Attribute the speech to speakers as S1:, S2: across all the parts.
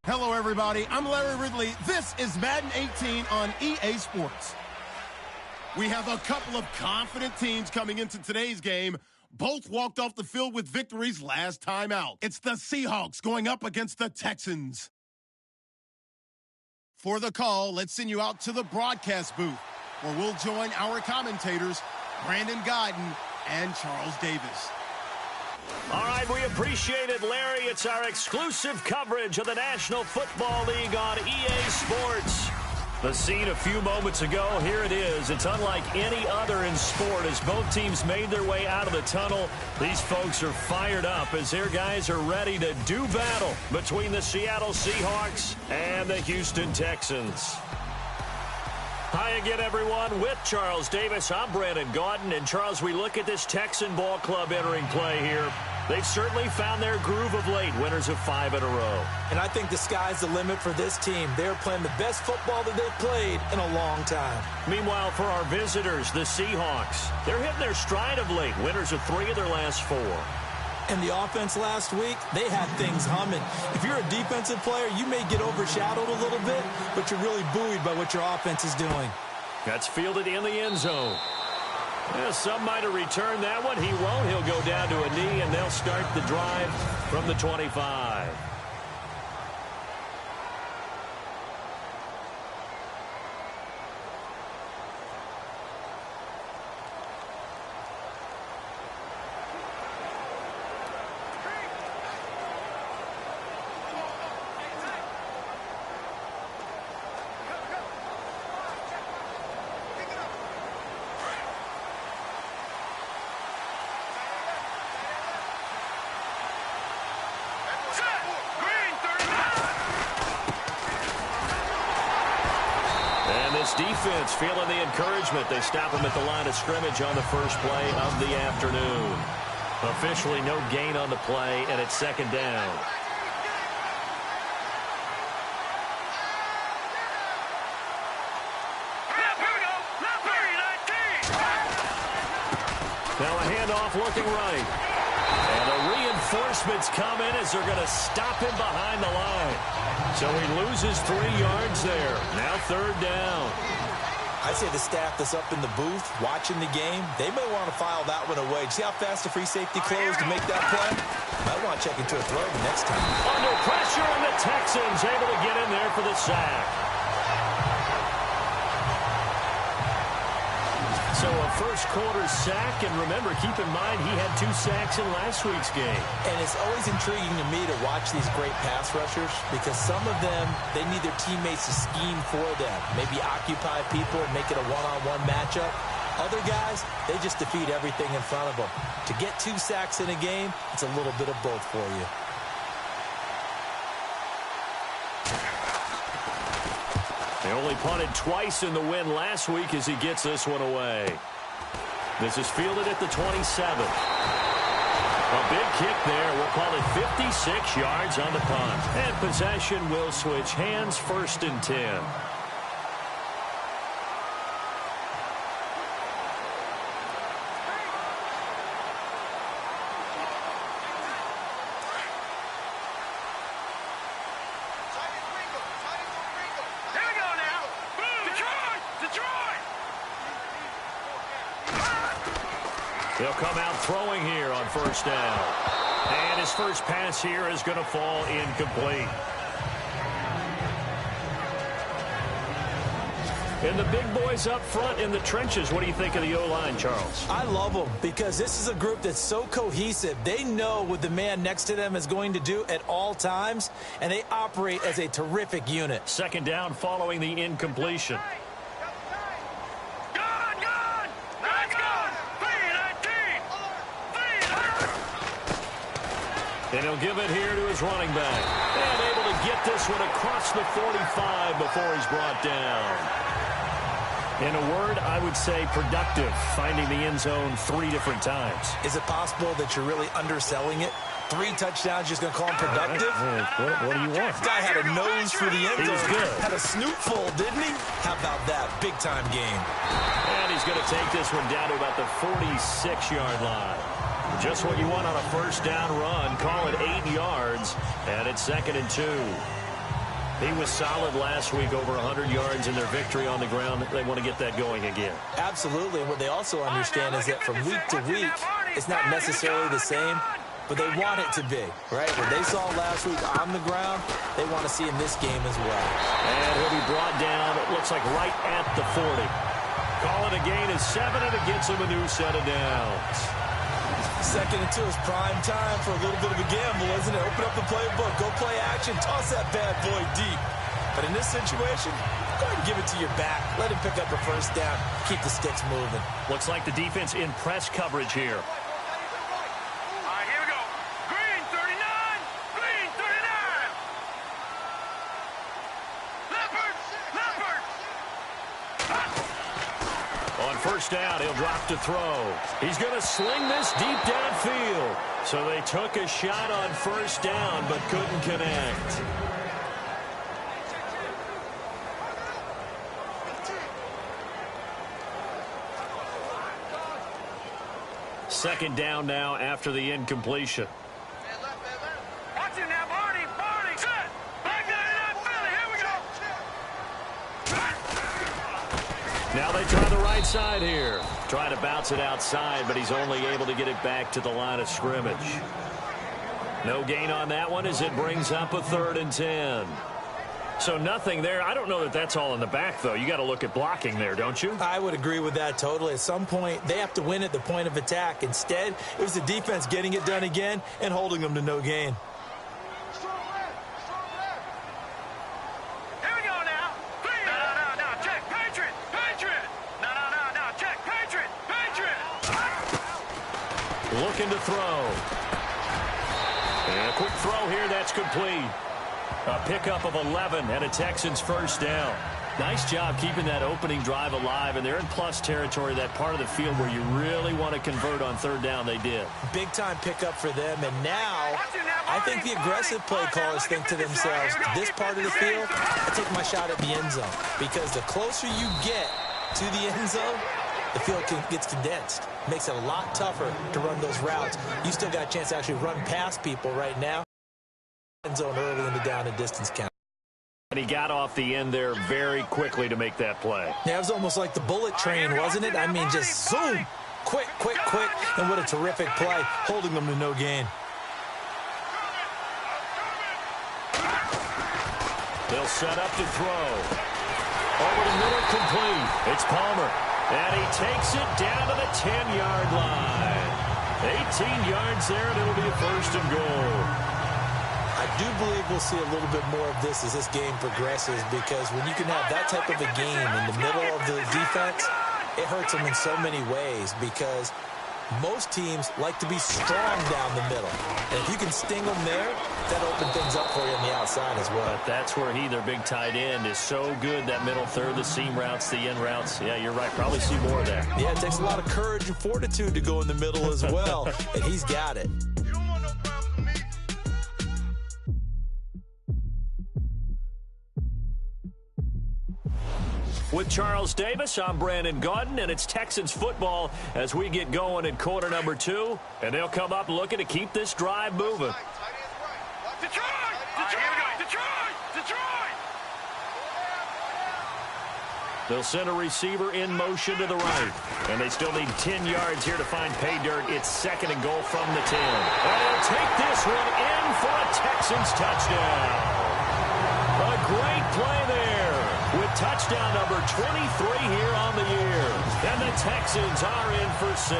S1: Hello, everybody. I'm Larry Ridley. This is Madden 18 on EA Sports. We have a couple of confident teams coming into today's game. Both walked off the field with victories last time out. It's the Seahawks going up against the Texans. For the call, let's send you out to the broadcast booth, where we'll join our commentators, Brandon Godden and Charles Davis.
S2: All right, we appreciate it, Larry. It's our exclusive coverage of the National Football League on EA Sports. The scene a few moments ago, here it is. It's unlike any other in sport as both teams made their way out of the tunnel. These folks are fired up as their guys are ready to do battle between the Seattle Seahawks and the Houston Texans. Hi again, everyone. With Charles Davis, I'm Brandon Godden. And, Charles, we look at this Texan ball club entering play here. They've certainly found their groove of late, winners of 5 in a row.
S3: And I think the sky's the limit for this team. They're playing the best football that they've played in a long time.
S2: Meanwhile, for our visitors, the Seahawks, they're hitting their stride of late, winners of 3 of their last 4.
S3: And the offense last week, they had things humming. If you're a defensive player, you may get overshadowed a little bit, but you're really buoyed by what your offense is doing.
S2: That's fielded in the end zone. Yeah, some might have returned that one. He won't. He'll go down to a knee, and they'll start the drive from the 25. Defense feeling the encouragement. They stop him at the line of scrimmage on the first play of the afternoon. Officially no gain on the play, and it's second down. Now a handoff looking right. And the reinforcements come in as they're going to stop him behind the line. So he loses 3 yards there. Now third down.
S3: I say the staff that's up in the booth watching the game, they may want to file that one away. See how fast the free safety closed to make that play? Might want to check into a throw the next time.
S2: Under pressure, and the Texans able to get in there for the sack. So a first quarter sack, and remember, keep in mind he had 2 sacks in last week's game.
S3: And it's always intriguing to me to watch these great pass rushers because some of them, they need their teammates to scheme for them. Maybe occupy people and make it a one-on-one matchup. Other guys, they just defeat everything in front of them. To get 2 sacks in a game, it's a little bit of both for you.
S2: They only punted twice in the win last week as he gets this one away. This is fielded at the 27. A big kick there. We'll call it 56 yards on the punt. And possession will switch hands, 1st and 10. They'll come out throwing here on first down. And his first pass here is going to fall incomplete. And the big boys up front in the trenches. What do you think of the O-line, Charles?
S3: I love them because this is a group that's so cohesive. They know what the man next to them is going to do at all times, and they operate as a terrific unit.
S2: Second down following the incompletion. And he'll give it here to his running back. And able to get this one across the 45 before he's brought down. In a word, I would say productive, finding the end zone 3 different times.
S3: Is it possible that you're really underselling it? 3 touchdowns, just going to call him productive?
S2: What do you want?
S3: This guy had a nose for the end zone.
S2: He was good.
S3: Had a snoot full, didn't he? How about that? Big-time game.
S2: And he's going to take this one down to about the 46-yard line. Just what you want on a first down run. Call it 8 yards, and it's 2nd and 2. He was solid last week, over 100 yards in their victory on the ground. They want to get that going again.
S3: Absolutely. And what they also understand is that from week to week, it's not necessarily the same, but they want it to be, right? What they saw last week on the ground, they want to see in this game as well.
S2: And he'll be brought down, it looks like right at the 40. Call it a gain of 7, and it gets him a new set of downs.
S3: 2nd and 2 is prime time for a little bit of a gamble, isn't it? Open up the playbook, go play action, toss that bad boy deep. But in this situation, go ahead and give it to your back. Let him pick up a first down. Keep the sticks moving.
S2: Looks like the defense in press coverage here.
S4: All right, here we go. Green 39. Green 39. Leopard. Leopard.
S2: On first down, he'll drop to throw. He's going to sling this deep downfield. So they took a shot on first down, but couldn't connect. Second down now after the incompletion.
S4: Watch him now, Barney. Barney. Set. Back there in Philly. Here we go.
S2: Now they try the right side here. Trying to bounce it outside, but he's only able to get it back to the line of scrimmage. No gain on that one as it brings up a 3rd and 10. So nothing there. I don't know that that's all in the back, though. You got to look at blocking there, don't you?
S3: I would agree with that totally. At some point, they have to win at the point of attack. Instead, it was the defense getting it done again and holding them to no gain.
S4: Here we go now. No. Check. Patriot. Patriot. No. Check. Patriot. Patriot.
S2: Looking to throw. And a quick throw here. That's complete. A pickup of 11 and a Texans first down. Nice job keeping that opening drive alive, and they're in plus territory, that part of the field where you really want to convert on 3rd down. They did.
S3: Big time pickup for them, and now I think the aggressive play callers think to themselves, this part of the field, I take my shot at the end zone, because the closer you get to the end zone, the field gets condensed. Makes it a lot tougher to run those routes. You still got a chance to actually run past people right now. End zone early in the down and distance count.
S2: And he got off the end there very quickly to make that play.
S3: Yeah, it was almost like the bullet train, wasn't it? I mean, just zoom. Quick. And what a terrific play, holding them to no gain.
S2: They'll set up to throw. Over the middle, complete. It's Palmer. And he takes it down to the 10-yard line. 18 yards there, and it'll be a 1st and goal.
S3: I do believe we'll see a little bit more of this as this game progresses, because when you can have that type of a game in the middle of the defense, it hurts them in so many ways, because most teams like to be strong down the middle. And if you can sting them there, that'll open things up for you on the outside as well.
S2: But that's where their big tight end, is so good, that middle third, the seam routes, the end routes. Yeah, you're right. Probably see more of that.
S3: Yeah, it takes a lot of courage and fortitude to go in the middle as well, and he's got it.
S2: With Charles Davis, I'm Brandon Gaudin, and it's Texans football as we get going in quarter number 2. And they'll come up looking to keep this drive moving.
S4: Detroit!
S2: They'll send a receiver in motion to the right. And they still need 10 yards here to find pay dirt. It's 2nd and goal from the 10. And they'll take this one in for a Texans touchdown. A great play there, with touchdown number 23 here on the year. And the Texans are in for 6.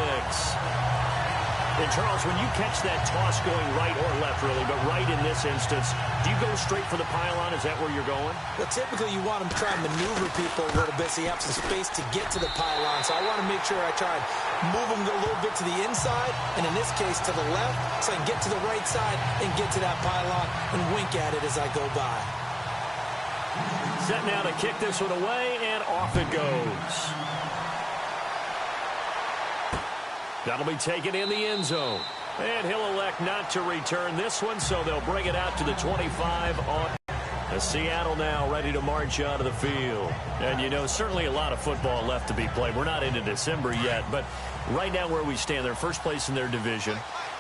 S2: And, Charles, when you catch that toss going right or left, really, but right in this instance, do you go straight for the pylon? Is that where you're going?
S3: Well, typically you want them to try and maneuver people a little bit so you have some space to get to the pylon. So I want to make sure I try and move them a little bit to the inside, and in this case to the left, so I can get to the right side and get to that pylon and wink at it as I go by.
S2: Set now to kick this one away, and off it goes. That'll be taken in the end zone. And he'll elect not to return this one, so they'll bring it out to the 25 on. Seattle now ready to march out of the field. And, you know, certainly a lot of football left to be played. We're not into December yet, but right now where we stand, they're first place in their division.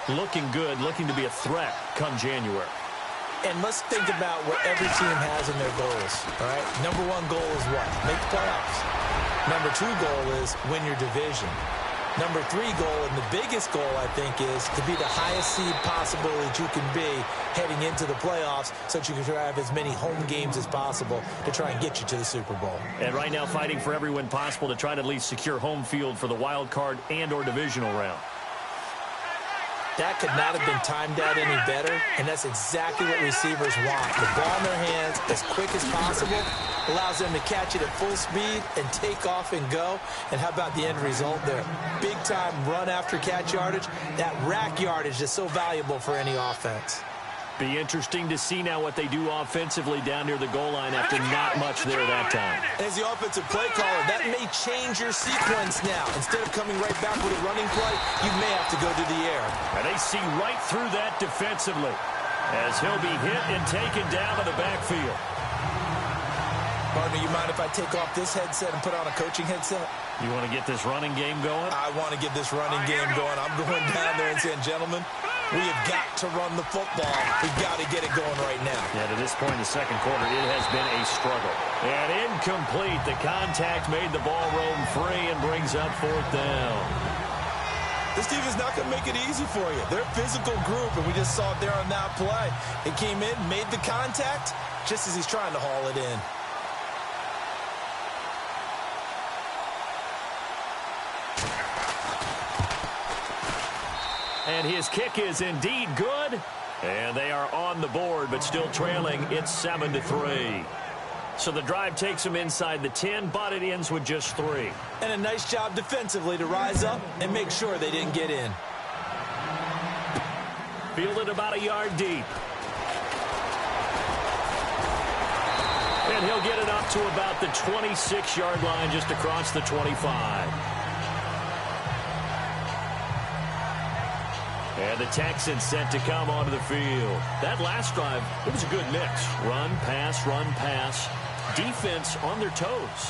S2: Looking good, looking to be a threat come January.
S3: And let's think about what every team has in their goals, all right? Number one goal is what? Make the playoffs. Number two goal is win your division. Number three goal, and the biggest goal, I think, is to be the highest seed possible that you can be heading into the playoffs so that you can try to have as many home games as possible to try and get you to the Super Bowl.
S2: And right now fighting for every win possible to try to at least secure home field for the wild card and or divisional round.
S3: That could not have been timed out any better, and that's exactly what receivers want. The ball in their hands as quick as possible allows them to catch it at full speed and take off and go. And how about the end result there? Big-time run after catch yardage. That rack yardage is so valuable for any offense.
S2: Be interesting to see now what they do offensively down near the goal line after not much there that time.
S3: As the offensive play caller, that may change your sequence now. Instead of coming right back with a running play, you may have to go to the air.
S2: And they see right through that defensively as he'll be hit and taken down to the backfield.
S3: Partner, you mind if I take off this headset and put on a coaching headset?
S2: You want to get this running game going?
S3: I want to get this running game going. I'm going down there and saying, gentlemen, we have got to run the football. We've got to get it going right now.
S2: Yeah, to this point in the second quarter, it has been a struggle. And incomplete. The contact made the ball roam free and brings up fourth down.
S3: This team is not going to make it easy for you. They're a physical group, and we just saw it there on that play. It came in, made the contact, just as he's trying to haul it in.
S2: And his kick is indeed good. And they are on the board, but still trailing. It's 7-3. So the drive takes them inside the 10, but it ends with just 3.
S3: And a nice job defensively to rise up and make sure they didn't get in.
S2: Fielded about a yard deep. And he'll get it up to about the 26-yard line just across the 25. And the Texans set to come onto the field. That last drive, it was a good mix. Run, pass, defense on their toes.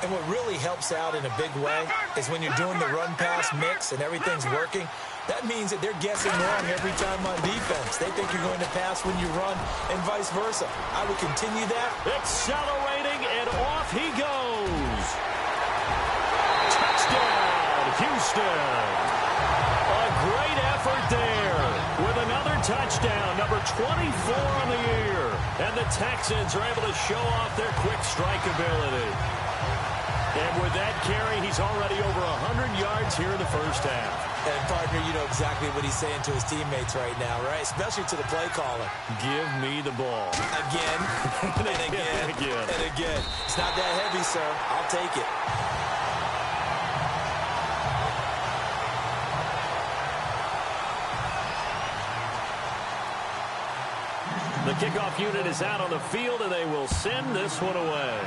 S3: And what really helps out in a big way is when you're doing the run-pass mix and everything's working, that means that they're guessing wrong every time on defense. They think you're going to pass when you run and vice versa. I would continue that.
S2: Accelerating, and off he goes. Touchdown, Houston. A great effort there with another touchdown, number 24 on the year. And the Texans are able to show off their quick strike ability. And with that carry, he's already over 100 yards here in the first half.
S3: And, partner, you know exactly what he's saying to his teammates right now, right? Especially to the play caller.
S2: Give me the ball.
S3: Again, and again, and again. It's not that heavy, sir. I'll take it.
S2: The kickoff unit is out on the field, and they will send this one away.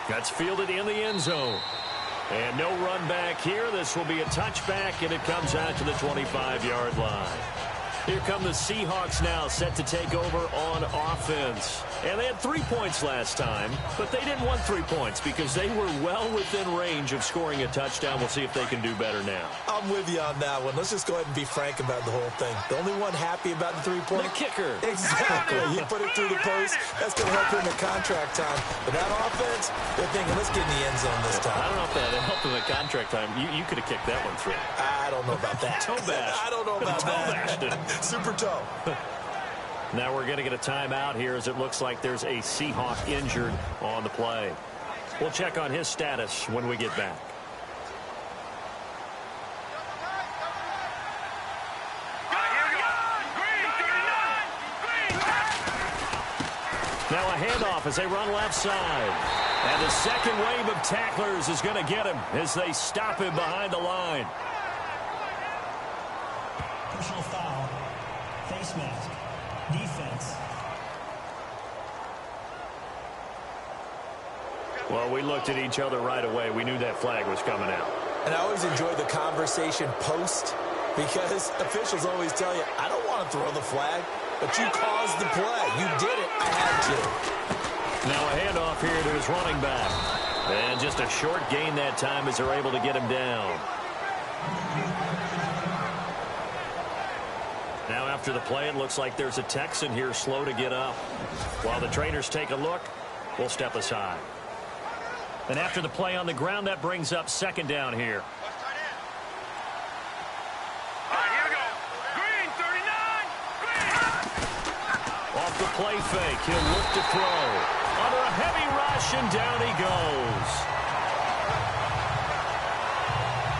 S2: That's fielded in the end zone. And no run back here. This will be a touchback, and it comes out to the 25-yard line. Here come the Seahawks now, set to take over on offense. And they had 3 points last time, but they didn't want 3 points because they were well within range of scoring a touchdown. We'll see if they can do better now.
S3: I'm with you on that one. Let's just go ahead and be frank about the whole thing. The only one happy about the 3-point?
S2: The kicker.
S3: Exactly. He put it through the post. That's going to help him in contract time. But that offense, they're thinking, let's get in the end zone this time.
S2: I don't know if that helped him in contract time. You could have kicked that one through.
S3: I don't know about that.
S2: Toe bash.
S3: I don't know about that.
S2: Bashed it.
S3: Super toe.
S2: Now we're going to get a timeout here as it looks like there's a Seahawk injured on the play. We'll check on his status when we get back. Now a handoff as they run left side. And the second wave of tacklers is going to get him as they stop him behind the line.
S5: Personal foul. Face mask. Defense.
S2: Well, we looked at each other right away. We knew that flag was coming out.
S3: And I always enjoy the conversation post because officials always tell you, I don't want to throw the flag, but you caused the play. You did it. I had to.
S2: Now a handoff here to his running back. And just a short gain that time as they're able to get him down. Now after the play, it looks like there's a Texan here slow to get up. While the trainers take a look, we'll step aside. And after the play on the ground, that brings up second down here. Off the play fake, he'll look to throw. Under a heavy rush, and down he goes.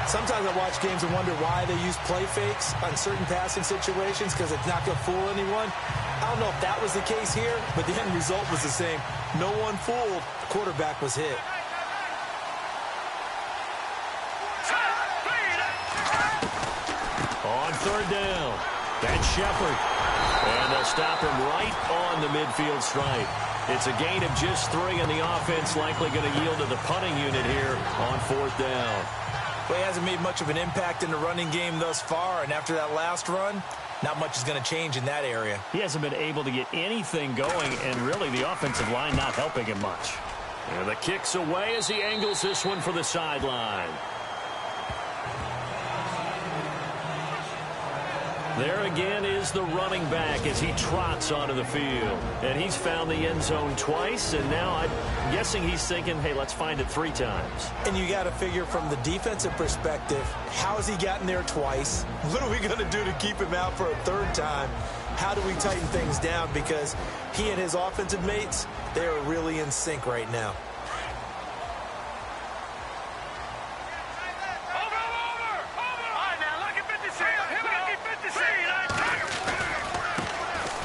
S3: Sometimes I watch games and wonder why they use play fakes on certain passing situations, because it's not going to fool anyone. I don't know if that was the case here, but the end result was the same. No one fooled. The quarterback was hit.
S2: On third down, that's Shepard. And they'll stop him right on the midfield stripe. It's a gain of just 3, and the offense likely going to yield to the punting unit here on fourth down.
S3: Well, he hasn't made much of an impact in the running game thus far, and after that last run, not much is going to change in that area.
S2: He hasn't been able to get anything going, and really the offensive line not helping him much. And the kick's away as he angles this one for the sideline. There again is the running back as he trots onto the field. And he's found the end zone twice, and now I'm guessing he's thinking, hey, let's find it 3 times.
S3: And you got to figure from the defensive perspective, how has he gotten there twice? What are we going to do to keep him out for a 3rd time? How do we tighten things down? Because he and his offensive mates, they are really in sync right now.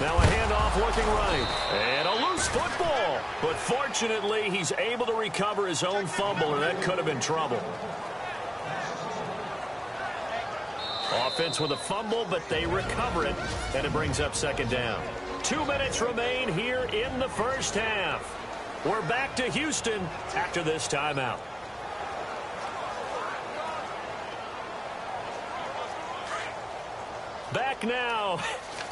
S2: Now a handoff looking right. And a loose football. But fortunately, he's able to recover his own fumble, or that could have been trouble. Offense with a fumble, but they recover it. And it brings up second down. 2 minutes remain here in the first half. We're back to Houston after this timeout. Back now.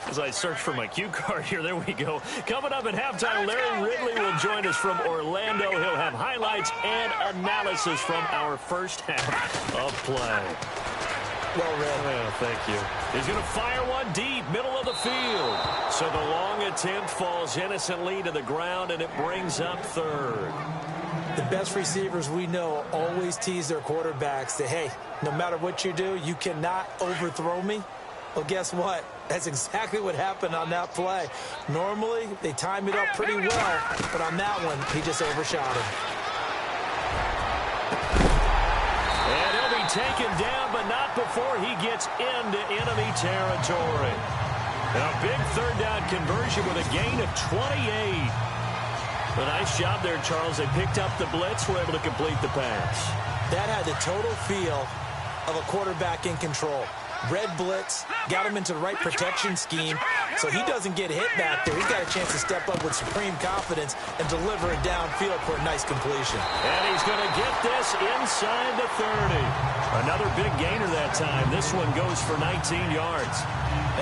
S2: As I search for my cue card here, there we go. Coming up at halftime, Larry Ridley will join us from Orlando. He'll have highlights and analysis from our first half of play.
S3: Well read.
S2: Well, thank you. He's going to fire one deep, middle of the field. So the long attempt falls innocently to the ground, and it brings up third.
S3: The best receivers we know always tease their quarterbacks that, hey, no matter what you do, you cannot overthrow me. Well, guess what? That's exactly what happened on that play. Normally, they time it up pretty well, but on that one, he just overshot him.
S2: And he'll be taken down, but not before he gets into enemy territory. And a big third down conversion with a gain of 28. A nice job there, Charles. They picked up the blitz, were able to complete the pass.
S3: That had the total feel of a quarterback in control. Red blitz, got him into the right protection scheme, so he doesn't get hit back there. He's got a chance to step up with supreme confidence and deliver it downfield for a nice completion.
S2: And he's going to get this inside the 30. Another big gainer that time. This one goes for 19 yards.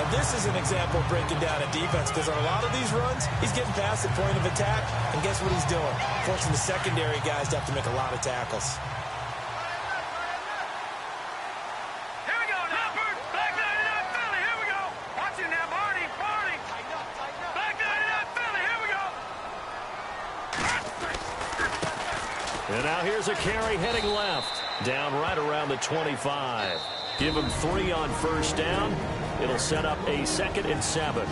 S3: And this is an example of breaking down a defense, because on a lot of these runs, he's getting past the point of attack, and guess what he's doing? Forcing the secondary guys to have to make a lot of tackles.
S2: And now here's a carry heading left. Down right around the 25. Give him 3 on first down. It'll set up a 2nd and 7.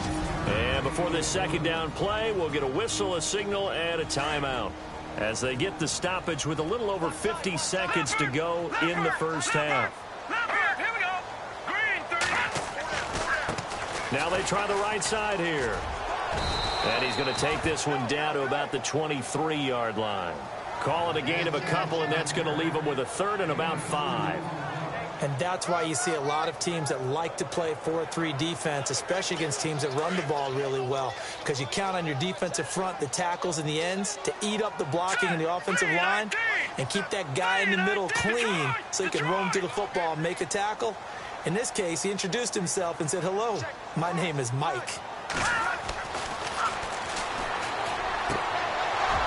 S2: And before this second down play, we'll get a whistle, a signal, and a timeout. As they get the stoppage with a little over 50 seconds to go in the first half. Now they try the right side here. And he's going to take this one down to about the 23-yard line. Call it a gain of a couple, and that's going to leave him with a 3rd and about 5.
S3: And that's why you see a lot of teams that like to play 4-3 defense, especially against teams that run the ball really well, because you count on your defensive front, the tackles and the ends, to eat up the blocking in the offensive line and keep that guy in the middle clean so he can roam to the football and make a tackle. In this case, he introduced himself and said, "Hello, my name is Mike."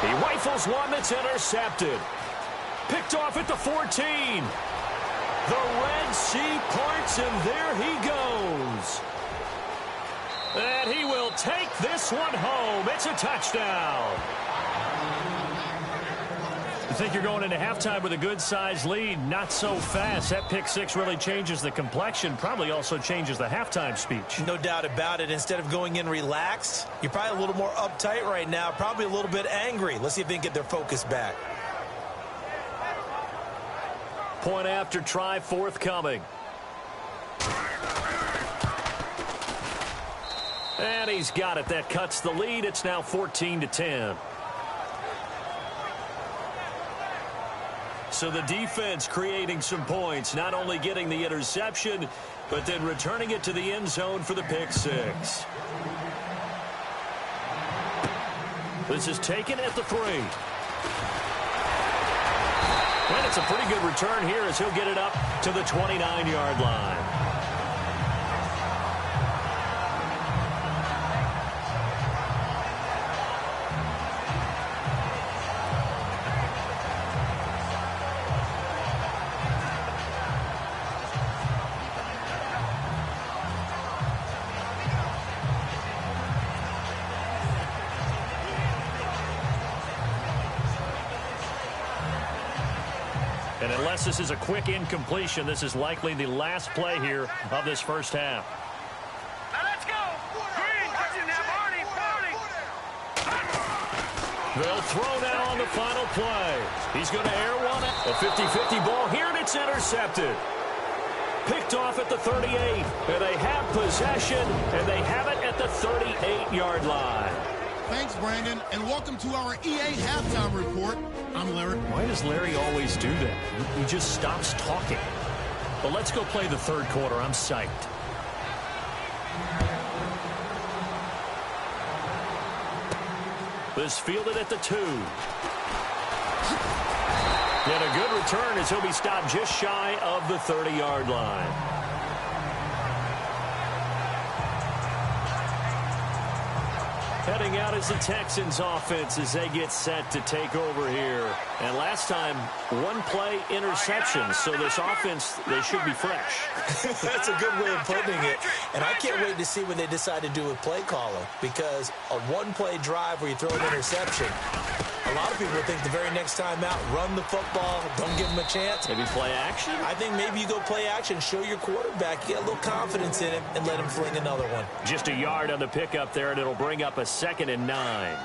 S2: He rifles one that's intercepted. Picked off at the 14. The Red Sea parts, and there he goes. And he will take this one home. It's a touchdown. You think you're going into halftime with a good-sized lead? Not so fast. That pick six really changes the complexion, probably also changes the halftime speech.
S3: No doubt about it. Instead of going in relaxed, you're probably a little more uptight right now, probably a little bit angry. Let's see if they can get their focus back.
S2: Point after try forthcoming. And he's got it. That cuts the lead. It's now 14-10. So the defense creating some points, not only getting the interception, but then returning it to the end zone for the pick six. This is taken at the 3. And it's a pretty good return here as he'll get it up to the 29-yard line. And unless this is a quick incompletion, this is likely the last play here of this first half.
S4: Now let's go. Green, touching that Barney.
S2: They'll throw now on the final play. He's going to air one. A 50-50 ball here, and it's intercepted. Picked off at the 38. And they have possession, and they have it at the 38-yard line.
S1: Thanks, Brandon, and welcome to our EA Halftime Report. I'm Larry.
S2: Why does Larry always do that? He just stops talking. But let's go play the third quarter. I'm psyched. This fielded at the 2. And a good return as he'll be stopped just shy of the 30-yard line. Heading out is the Texans offense as they get set to take over here. And last time, one play interception. So this offense, they should be fresh.
S3: That's a good way of putting it. And I can't wait to see what they decide to do with play calling. Because a one-play drive where you throw an interception, a lot of people think the very next time out, run the football, don't give them a chance.
S2: Maybe play action?
S3: I think maybe you go play action, show your quarterback, get a little confidence in him, and let him fling another one.
S2: Just a yard on the pickup there, and it'll bring up a 2nd and 9.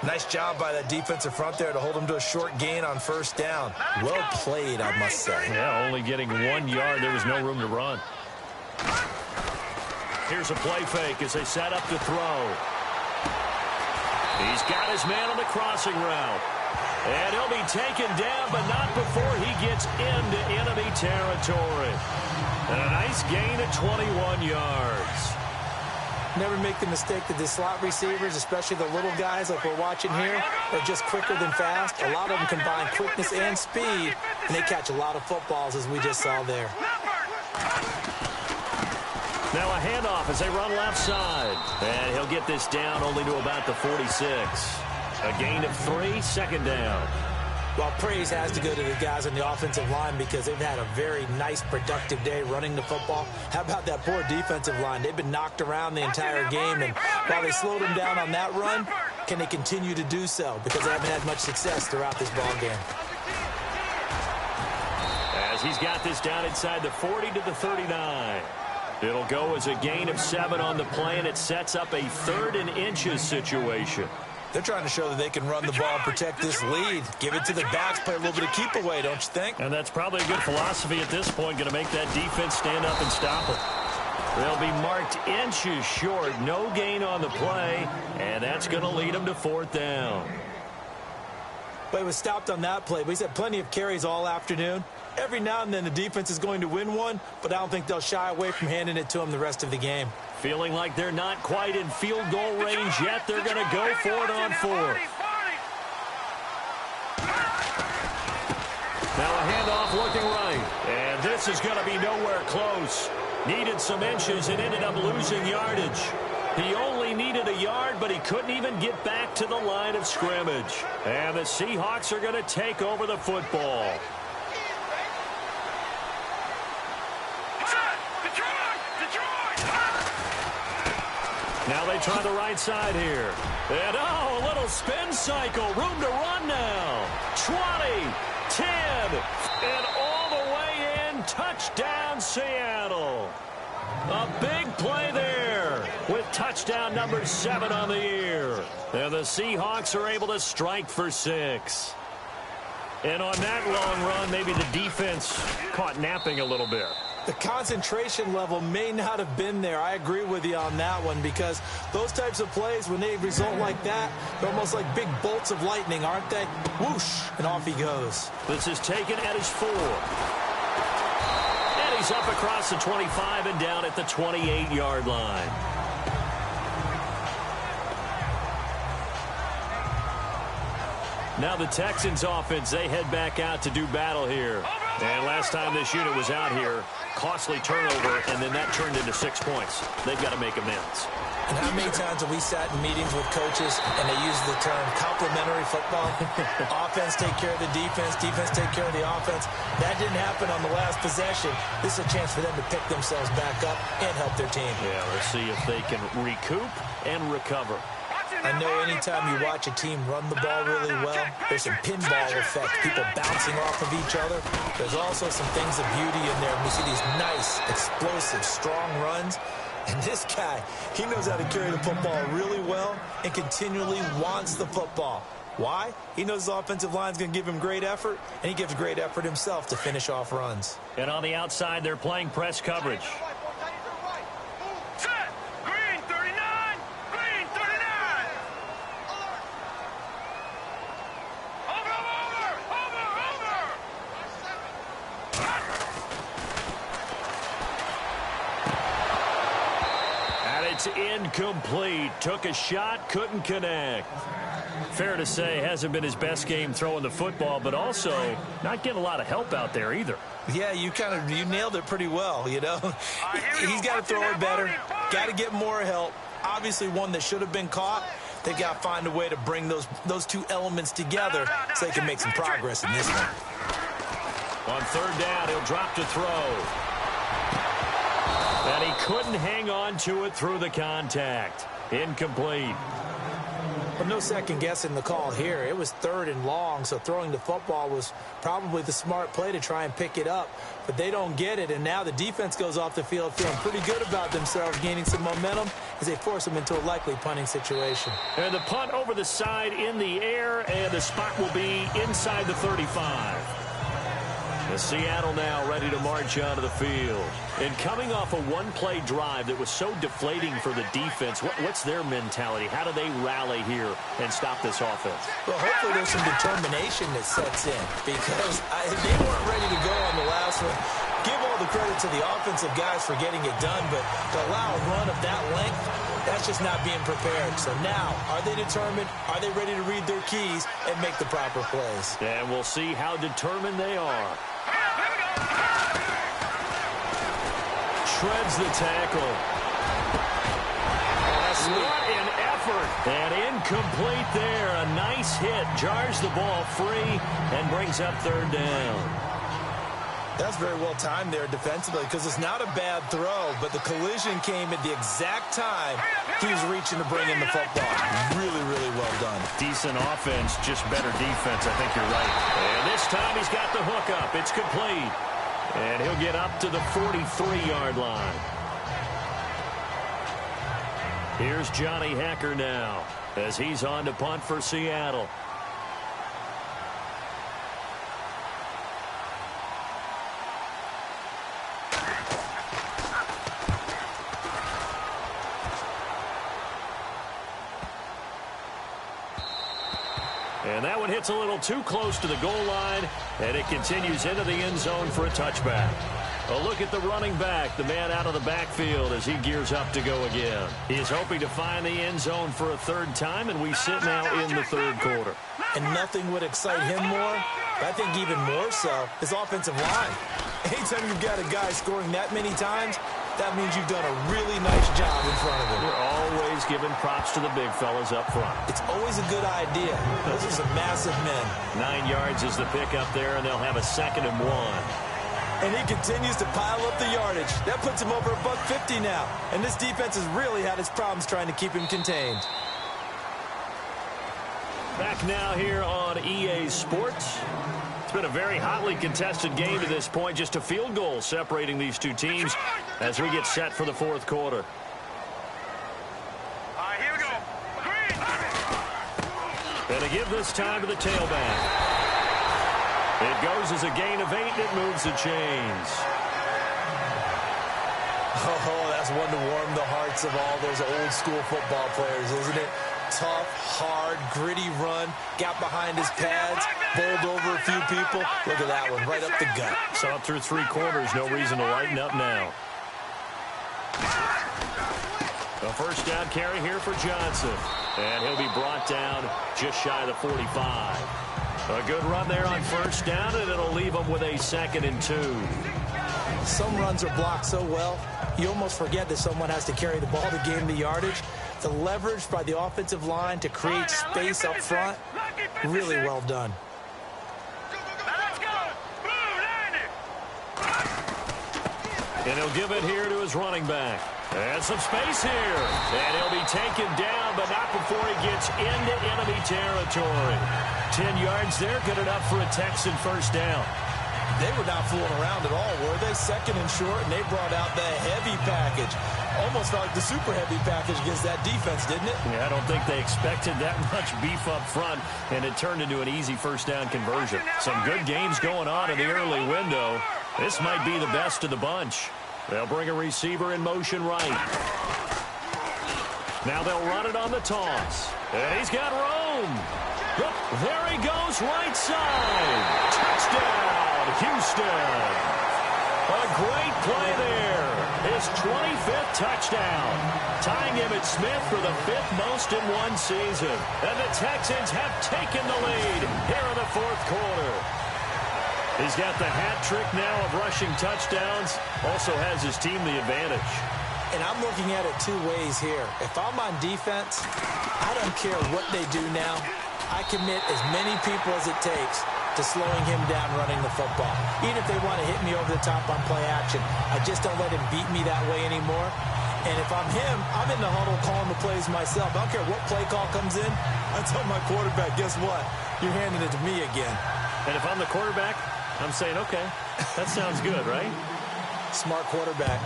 S3: Nice job by that defensive front there to hold him to a short gain on first down. Well played, I must say.
S2: Yeah, only getting 1 yard. There was no room to run. Here's a play fake as they set up to throw. He's got his man on the crossing route. And he'll be taken down, but not before he gets into enemy territory. And a nice gain of 21 yards.
S3: Never make the mistake that the slot receivers, especially the little guys like we're watching here, are just quicker than fast. A lot of them combine quickness and speed, and they catch a lot of footballs, as we just saw there.
S2: Now a handoff as they run left side. And he'll get this down only to about the 46. A gain of 3, 2nd down.
S3: Well, praise has to go to the guys on the offensive line because they've had a very nice, productive day running the football. How about that poor defensive line? They've been knocked around the entire game, and while they slowed them down on that run, can they continue to do so? Because they haven't had much success throughout this ball game.
S2: As he's got this down inside the 40 to the 39. It'll go as a gain of 7 on the play, and it sets up a 3rd and inches situation.
S3: They're trying to show that they can run the ball and protect this lead. Give it to the backs, play a little bit of keep away, don't you think?
S2: And that's probably a good philosophy at this point, going to make that defense stand up and stop it. They'll be marked inches short, no gain on the play, and that's going to lead them to 4th down.
S3: But he was stopped on that play, but he's had plenty of carries all afternoon. Every now and then the defense is going to win one, but I don't think they'll shy away from handing it to him the rest of the game.
S2: Feeling like they're not quite in field goal range yet. They're going to go for it on 4th. Now a handoff looking right. And this is going to be nowhere close. Needed some inches and ended up losing yardage. He only needed a yard, but he couldn't even get back to the line of scrimmage. And the Seahawks are going to take over the football. Now they try the right side here. And, oh, a little spin cycle. Room to run now. 20, 10, and all the way in. Touchdown, Seattle. A big play there with touchdown number 7 on the year. And the Seahawks are able to strike for 6. And on that long run, maybe the defense caught napping a little bit.
S3: The concentration level may not have been there. I agree with you on that one, because those types of plays, when they result like that, they're almost like big bolts of lightning, aren't they? Whoosh, and off he goes.
S2: This is taken at his 4. And he's up across the 25 and down at the 28-yard line. Now the Texans offense, they head back out to do battle here. And last time this unit was out here, costly turnover, and then that turned into 6 points. They've got to make amends.
S3: And how many times have we sat in meetings with coaches and they use the term complementary football? Offense take care of the defense, defense take care of the offense. That didn't happen on the last possession. This is a chance for them to pick themselves back up and help their team.
S2: Yeah, let's see if they can recoup and recover.
S3: I know anytime you watch a team run the ball really well, there's some pinball effect, people bouncing off of each other. There's also some things of beauty in there. We see these nice, explosive, strong runs. And this guy, he knows how to carry the football really well and continually wants the football. Why? He knows his offensive line's going to give him great effort, and he gives great effort himself to finish off runs.
S2: And on the outside, they're playing press coverage. Incomplete. Took a shot, couldn't connect. Fair to say, hasn't been his best game throwing the football, but also not getting a lot of help out there either.
S3: Yeah, you nailed it pretty well, you know. He's got to throw it better, got to get more help. Obviously one that should have been caught. They got to find a way to bring those two elements together so they can make some progress in this one.
S2: On third down, he'll drop to throw. And he couldn't hang on to it through the contact. Incomplete.
S3: But no second guessing the call here. It was 3rd and long, so throwing the football was probably the smart play to try and pick it up. But they don't get it, and now the defense goes off the field feeling pretty good about themselves, gaining some momentum as they force them into a likely punting situation.
S2: And the punt over the side in the air, and the spot will be inside the 35. And Seattle now ready to march onto the field. And coming off a one-play drive that was so deflating for the defense, what's their mentality? How do they rally here and stop this offense?
S3: Well, hopefully there's some determination that sets in, because they weren't ready to go on the last one. Give all the credit to the offensive guys for getting it done, but to allow a run of that length, that's just not being prepared. So now, are they determined? Are they ready to read their keys and make the proper plays?
S2: And we'll see how determined they are. Shreds the tackle. What an effort. And incomplete there. A nice hit. Jars the ball free and brings up third down.
S3: That's very well timed there defensively, because it's not a bad throw, but the collision came at the exact time he was reaching to bring in the football. Really, really well done.
S2: Decent offense, just better defense. I think you're right. And this time he's got the hook up. It's complete. And he'll get up to the 43-yard line. Here's Johnny Hacker now as he's on to punt for Seattle. And that one hits a little too close to the goal line, and it continues into the end zone for a touchback. A look at the running back, the man out of the backfield as he gears up to go again. He's hoping to find the end zone for a third time, and we sit now in the third quarter.
S3: And nothing would excite him more, but I think even more so, his offensive line. Anytime you've got a guy scoring that many times, that means you've done a really nice job in front of him.
S2: We're always giving props to the big fellas up front.
S3: It's always a good idea. Those are some massive men.
S2: 9 yards is the pick up there, and they'll have a 2nd and 1.
S3: And he continues to pile up the yardage. That puts him over $150 now. And this defense has really had its problems trying to keep him contained.
S2: Back now here on EA Sports. It's been a very hotly contested game to this point. Just a field goal separating these two teams as we get set for the fourth quarter.
S4: All right, here we go.
S2: And to give this time to the tailback. It goes as a gain of 8, and it moves the chains.
S3: Oh, that's one to warm the hearts of all those old school football players, isn't it? Tough, hard, gritty run, got behind his pads, bowled over a few people. Look at that one, right up the gut.
S2: Saw it through 3 quarters, no reason to lighten up now. A first down carry here for Johnson. And he'll be brought down just shy of the 45. A good run there on first down, and it'll leave him with a 2nd and 2.
S3: Some runs are blocked so well, you almost forget that someone has to carry the ball to gain the yardage. The leverage by the offensive line to create space up front, really well done.
S4: Let's go.
S2: And he'll give it here to his running back. And some space here. And he'll be taken down, but not before he gets into enemy territory. 10 yards there, good enough for a Texan first down.
S3: They were not fooling around at all, were they? 2nd and short, and they brought out the heavy package. Almost felt like the super heavy package against that defense, didn't it?
S2: Yeah, I don't think they expected that much beef up front, and it turned into an easy first down conversion. Some good games going on in the early window. This might be the best of the bunch. They'll bring a receiver in motion right. Now they'll run it on the toss. And he's got room. Look, there he goes, right side. Touchdown, Houston. A great play there. His 25th touchdown. Tying Emmitt Smith for the 5th most in one season. And the Texans have taken the lead here in the fourth quarter. He's got the hat trick now of rushing touchdowns. Also has his team the advantage.
S3: And I'm looking at it 2 ways here. If I'm on defense, I don't care what they do now. I commit as many people as it takes to slowing him down running the football. Even if they want to hit me over the top on play action, I just don't let him beat me that way anymore. And if I'm him, I'm in the huddle calling the plays myself. I don't care what play call comes in. I tell my quarterback, guess what? You're handing it to me again.
S2: And if I'm the quarterback, I'm saying, okay, that sounds good, right?
S3: Smart quarterback.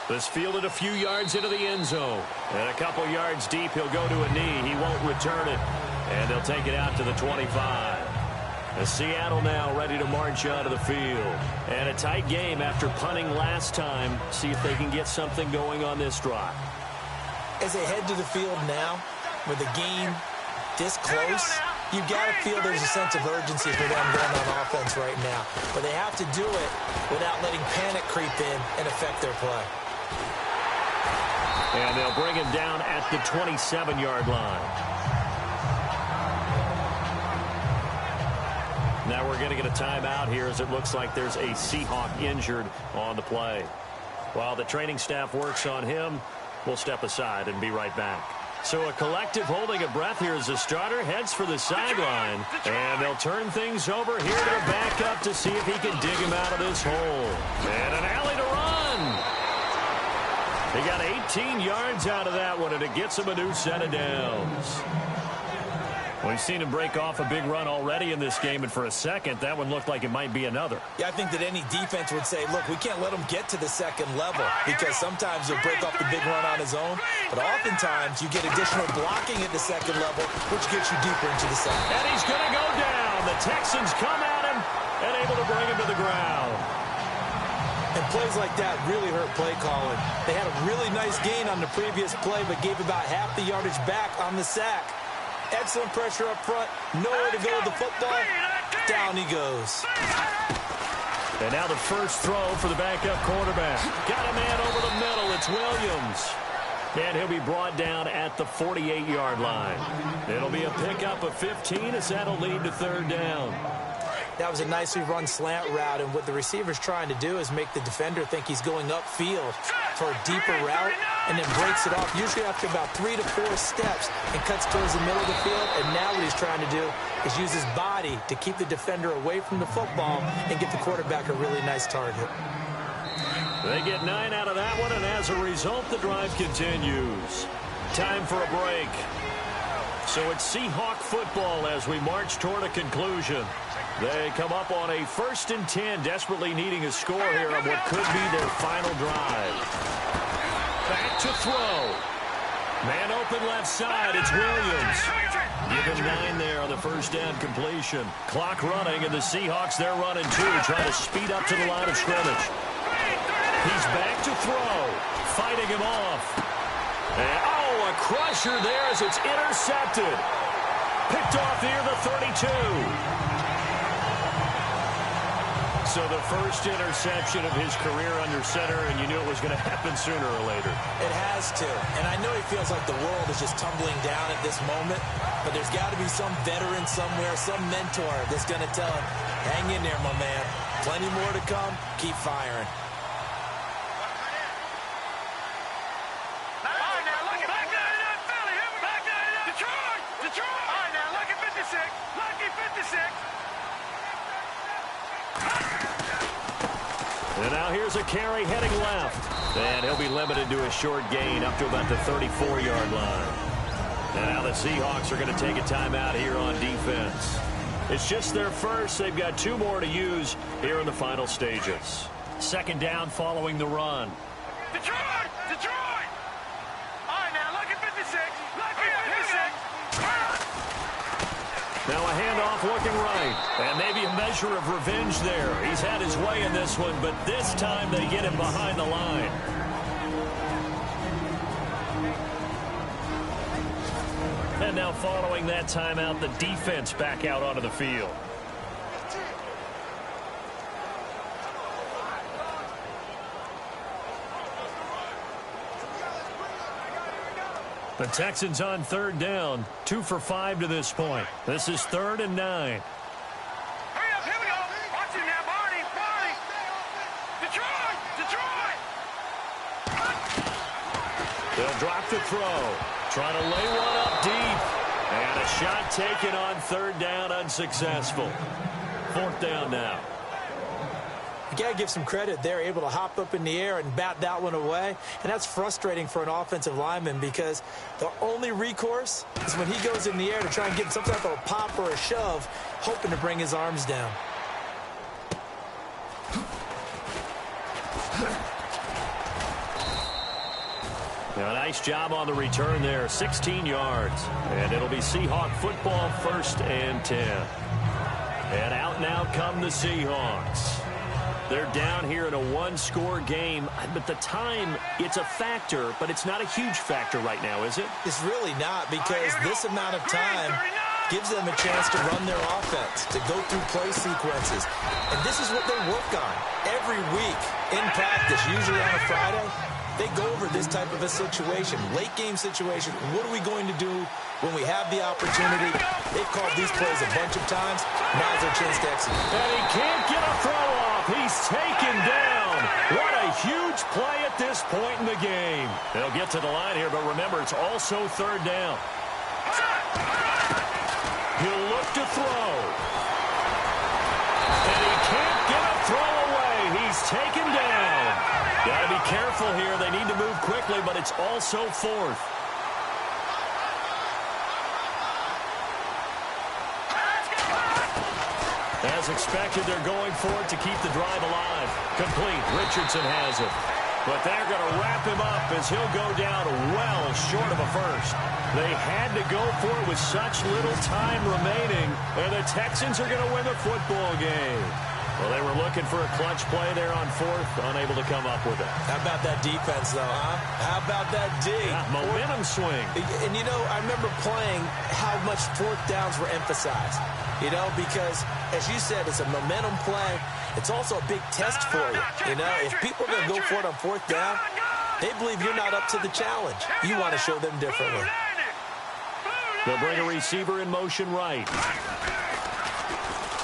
S2: This fielded a few yards into the end zone. And a couple yards deep, he'll go to a knee. He won't return it. And they'll take it out to the 25. The Seattle now ready to march onto the field. And a tight game after punting last time. See if they can get something going on this drive.
S3: As they head to the field now, with the game this close, you've got to feel there's a sense of urgency for them going on offense right now. But they have to do it without letting panic creep in and affect their play.
S2: And they'll bring him down at the 27-yard line. Now we're going to get a timeout here as it looks like there's a Seahawk injured on the play. While the training staff works on him, we'll step aside and be right back. So a collective holding of breath here as the starter heads for the sideline. And they'll turn things over here to the backup to see if he can dig him out of this hole. And an alley to run. He got 18 yards out of that one, and it gets him a new set of downs. We've seen him break off a big run already in this game, and for a second, that one looked like it might be another.
S3: Yeah, I think that any defense would say, look, we can't let him get to the second level because sometimes he'll break off the big run on his own, but oftentimes you get additional blocking at the second level, which gets you deeper into the second.
S2: And he's going to go down. The Texans come at him and able to bring him to the ground.
S3: And plays like that really hurt play calling. They had a really nice gain on the previous play, but gave about half the yardage back on the sack. Excellent pressure up front. Nowhere to go with the football. Down he goes.
S2: And now the first throw for the backup quarterback. Got a man over the middle. It's Williams. And he'll be brought down at the 48-yard line. It'll be a pickup of 15 as that'll lead to third down.
S3: That was a nicely run slant route, and what the receiver's trying to do is make the defender think he's going upfield for a deeper route, and then breaks it off, usually after about 3 to 4 steps, and cuts towards the middle of the field. And now what he's trying to do is use his body to keep the defender away from the football and get the quarterback a really nice target.
S2: They get 9 out of that one, and as a result, the drive continues. Time for a break. So it's Seahawk football as we march toward a conclusion. They come up on a 1st and 10, desperately needing a score here on what could be their final drive. Back to throw. Man open left side, it's Williams. Give him 9 there on the first down completion. Clock running, and the Seahawks, they're running too, trying to speed up to the line of scrimmage. He's back to throw, fighting him off. And, oh, a crusher there as it's intercepted. Picked off near the 32. So the first interception of his career under center, and you knew it was going to happen sooner or later.
S3: It has to. And I know he feels like the world is just tumbling down at this moment, but there's got to be some veteran somewhere, some mentor that's going to tell him, hang in there, my man. Plenty more to come. Keep firing.
S2: And now here's a carry heading left. And he'll be limited to a short gain up to about the 34-yard line. And now the Seahawks are going to take a timeout here on defense. It's just their first. They've got 2 more to use here in the final stages. 2nd down following the run.
S4: Detroit! Detroit! All right, now, look at 56. Look at 56.
S2: Now a handoff looking right. And maybe a measure of revenge there. He's had his way in this one, but this time they get him behind the line. And now following that timeout, the defense back out onto the field. The Texans on 3rd down, 2 for 5 to this point. This is 3rd and 9.
S4: Hurry up, here we go. Watch him now, Barney. Barney. Detroit! Detroit!
S2: They'll drop the throw. Trying to lay one up deep. And a shot taken on 3rd down, unsuccessful. 4th down now.
S3: You got to give some credit. They're able to hop up in the air and bat that one away. And that's frustrating for an offensive lineman because the only recourse is when he goes in the air to try and get some type of a pop or a shove, hoping to bring his arms down.
S2: Now, a nice job on the return there, 16 yards. And it'll be Seahawk football, 1st and 10. And out come the Seahawks. They're down here in a 1-score game, but the time, it's a factor, but it's not a huge factor right now, is it?
S3: It's really not, because this amount of time gives them a chance to run their offense, to go through play sequences. And this is what they work on every week in practice, usually on a Friday. They go over this type of a situation, late-game situation. What are we going to do when we have the opportunity? They've called these plays a bunch of times. Now's their chance to execute.
S2: And he can't get a throw off. He's taken down. What a huge play at this point in the game. They'll get to the line here, but remember, it's also 3rd down. He'll look to throw. And he can't get a throw away. He's taken down. Got to be careful here. They need to move quickly, but it's also 4th. As expected, they're going for it to keep the drive alive. Complete. Richardson has it. But they're going to wrap him up as he'll go down well short of a first. They had to go for it with such little time remaining, and the Texans are going to win the football game. Well, they were looking for a clutch play there on 4th, unable to come up with it.
S3: How about that defense, though, huh? How about that D?
S2: Yeah, momentum swing.
S3: And, you know, I remember playing how much 4th downs were emphasized. You know, because, as you said, it's a momentum play. It's also a big test for you. You know, if people are going to go for it on 4th down, they believe you're not up to the challenge. You want to show them differently.
S2: They'll bring a receiver in motion right.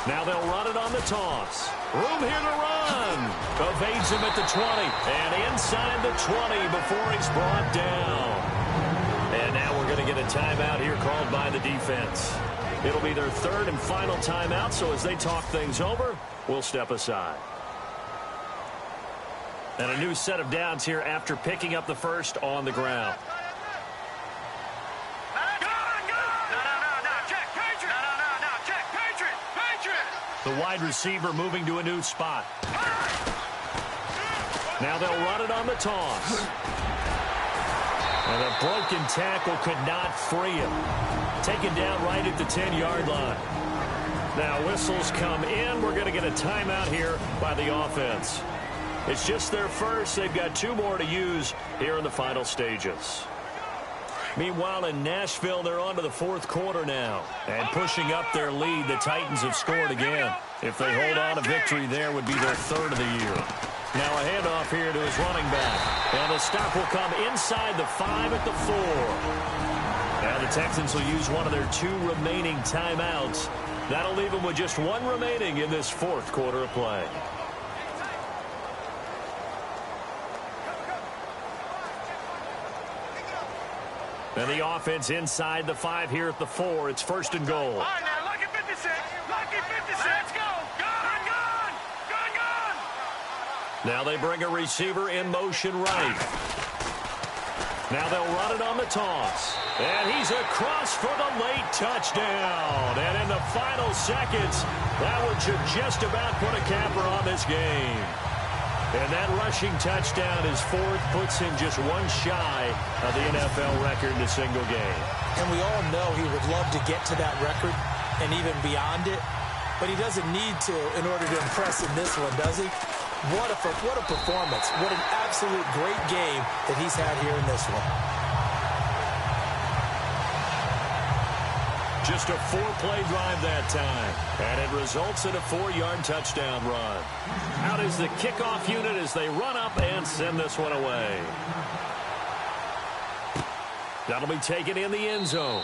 S2: Now they'll run it on the toss. Room here to run. Evades him at the 20. And inside the 20 before he's brought down. And now we're going to get a timeout here called by the defense. It'll be their third and final timeout, so as they talk things over, we'll step aside. And a new set of downs here after picking up the first on the ground. The wide receiver moving to a new spot. Now they'll run it on the toss. And a broken tackle could not free him. Taken down right at the 10-yard line. Now whistles come in. We're going to get a timeout here by the offense. It's just their first. They've got 2 more to use here in the final stages. Meanwhile, in Nashville, they're on to the 4th quarter now. And pushing up their lead, the Titans have scored again. If they hold on, a victory there would be their 3rd of the year. Now a handoff here to his running back. And the stop will come inside the 5 at the 4. Now the Texans will use one of their 2 remaining timeouts. That'll leave them with just 1 remaining in this 4th quarter of play. And the offense inside the 5 here at the 4. It's 1st and goal.
S4: All right, now, lucky 56. Lucky 56. Let's go. Gone, gone. Gone, gone.
S2: Now they bring a receiver in motion right. Now they'll run it on the toss. And he's across for the late touchdown. And in the final seconds, that one should just about put a capper on this game. And that rushing touchdown is 4th, puts him just 1 shy of the NFL record in a single game.
S3: And we all know he would love to get to that record and even beyond it, but he doesn't need to in order to impress in this one, does he? What a performance. What an absolute great game that he's had here in this one.
S2: Just a 4-play drive that time. And it results in a 4-yard touchdown run. Out is the kickoff unit as they run up and send this one away. That'll be taken in the end zone.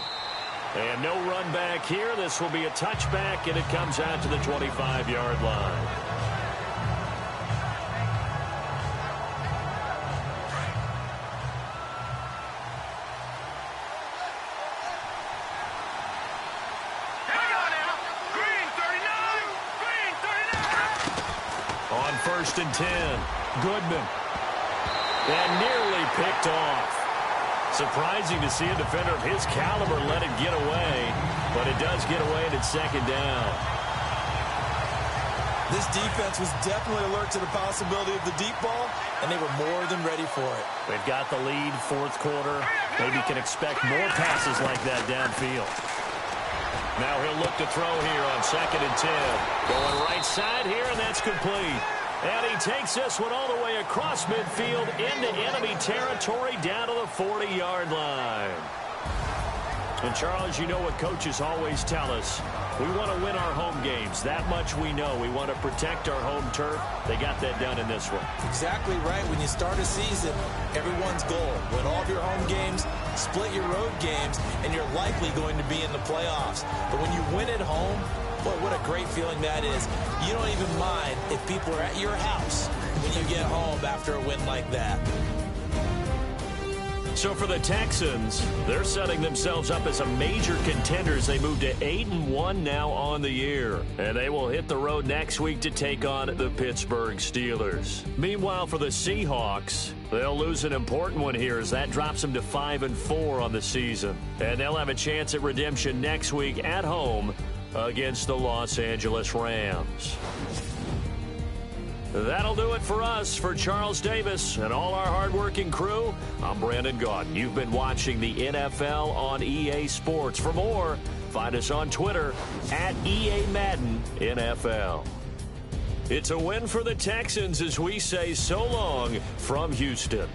S2: And no run back here. This will be a touchback, and it comes out to the 25-yard line. On 1st and 10, Goodman. And nearly picked off. Surprising to see a defender of his caliber let it get away, but it does get away and it's 2nd down.
S3: This defense was definitely alert to the possibility of the deep ball, and they were more than ready for it.
S2: They've got the lead, 4th quarter. Maybe can expect more passes like that downfield. Now he'll look to throw here on 2nd and 10. Going right side here, and that's complete. And he takes this one all the way across midfield into enemy territory down to the 40-yard line. And, Charles, you know what coaches always tell us. We want to win our home games. That much we know. We want to protect our home turf. They got that done in this one.
S3: Exactly right. When you start a season, everyone's goal: win all of your home games, split your road games, and you're likely going to be in the playoffs. But when you win at home, boy, what a great feeling that is. You don't even mind if people are at your house when you get home after a win like that.
S2: So for the Texans, they're setting themselves up as a major contender as they move to 8-1 now on the year. And they will hit the road next week to take on the Pittsburgh Steelers. Meanwhile, for the Seahawks, they'll lose an important one here as that drops them to 5-4 on the season. And they'll have a chance at redemption next week at home against the Los Angeles Rams. That'll do it for us. For Charles Davis and all our hardworking crew, I'm Brandon Gaudin. You've been watching the NFL on EA Sports. For more, find us on Twitter at EA Madden NFL. It's a win for the Texans as we say so long from Houston.